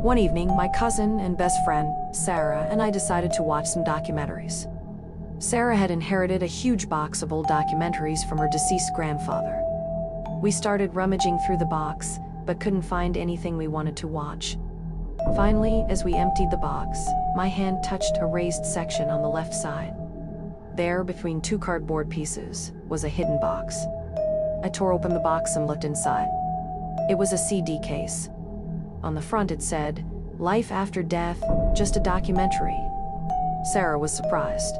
One evening, my cousin and best friend, Sarah, and I decided to watch some documentaries. Sarah had inherited a huge box of old documentaries from her deceased grandfather. We started rummaging through the box, but couldn't find anything we wanted to watch. Finally, as we emptied the box, my hand touched a raised section on the left side. There, between two cardboard pieces, was a hidden box. I tore open the box and looked inside. It was a CD case. On the front it said, "Life After Death, Just a Documentary." Sarah was surprised.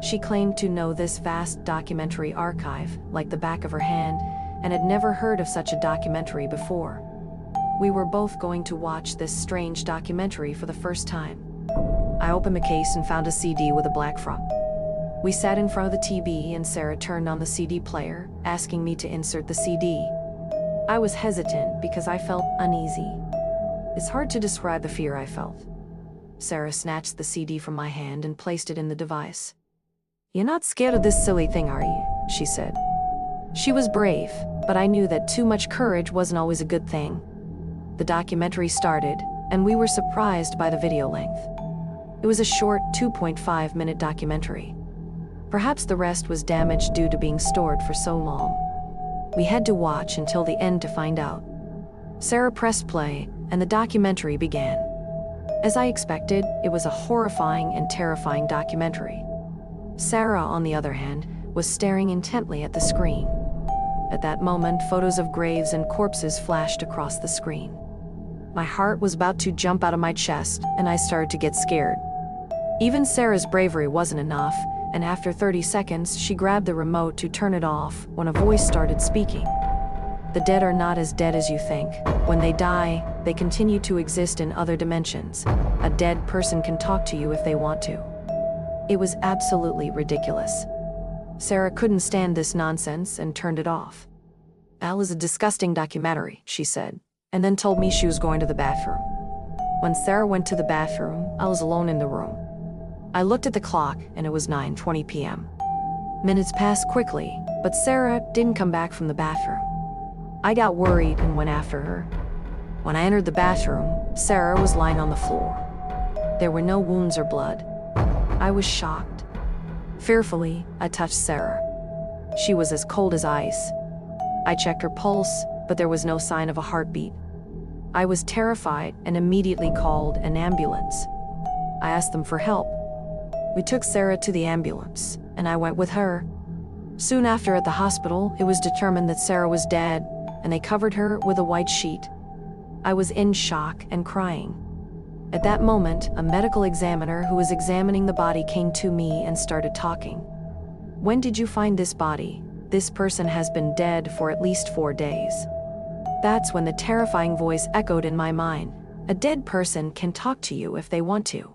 She claimed to know this vast documentary archive like the back of her hand and had never heard of such a documentary before. We were both going to watch this strange documentary for the first time. I opened the case and found a CD with a black front. We sat in front of the TV and Sarah turned on the CD player, asking me to insert the CD. I was hesitant because I felt uneasy. It's hard to describe the fear I felt. Sarah snatched the CD from my hand and placed it in the device. "You're not scared of this silly thing, are you?" she said. She was brave, but I knew that too much courage wasn't always a good thing. The documentary started, and we were surprised by the video length. It was a short 2.5-minute documentary. Perhaps the rest was damaged due to being stored for so long. We had to watch until the end to find out. Sarah pressed play, and the documentary began. As I expected, it was a horrifying and terrifying documentary. Sarah, on the other hand, was staring intently at the screen. At that moment, photos of graves and corpses flashed across the screen. My heart was about to jump out of my chest, and I started to get scared. Even Sarah's bravery wasn't enough, and after 30 seconds, she grabbed the remote to turn it off when a voice started speaking. "The dead are not as dead as you think. When they die, they continue to exist in other dimensions. A dead person can talk to you if they want to." It was absolutely ridiculous. Sarah couldn't stand this nonsense and turned it off. "Al is a disgusting documentary," she said, and then told me she was going to the bathroom. When Sarah went to the bathroom, I was alone in the room. I looked at the clock, and it was 9:20 p.m. Minutes passed quickly, but Sarah didn't come back from the bathroom. I got worried and went after her. When I entered the bathroom, Sarah was lying on the floor. There were no wounds or blood. I was shocked. Fearfully, I touched Sarah. She was as cold as ice. I checked her pulse, but there was no sign of a heartbeat. I was terrified and immediately called an ambulance. I asked them for help. We took Sarah to the ambulance, and I went with her. Soon after, at the hospital, it was determined that Sarah was dead, and they covered her with a white sheet. I was in shock and crying. At that moment, a medical examiner who was examining the body came to me and started talking. "When did you find this body? This person has been dead for at least 4 days." That's when the terrifying voice echoed in my mind. A dead person can talk to you if they want to.